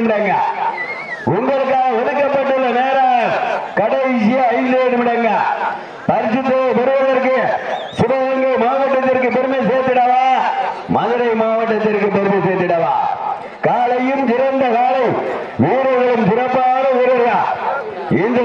நிமிடங்க. உங்களுக்காக ஒதுக்கப்பட்டுள்ள நேரம் கடைசி 5 நிமிடங்க. பரிசுத்தை பெறுவதற்கு சிவகங்கை மாவட்டத்திற்கு பெருமை சேர்த்திடவா, மதுரை மாவட்டத்திற்கு பெருமை சேர்த்திடவா? காலையும் சிறந்த காலை, வீரர்களும் சிறப்பான வீரர்கள். இந்த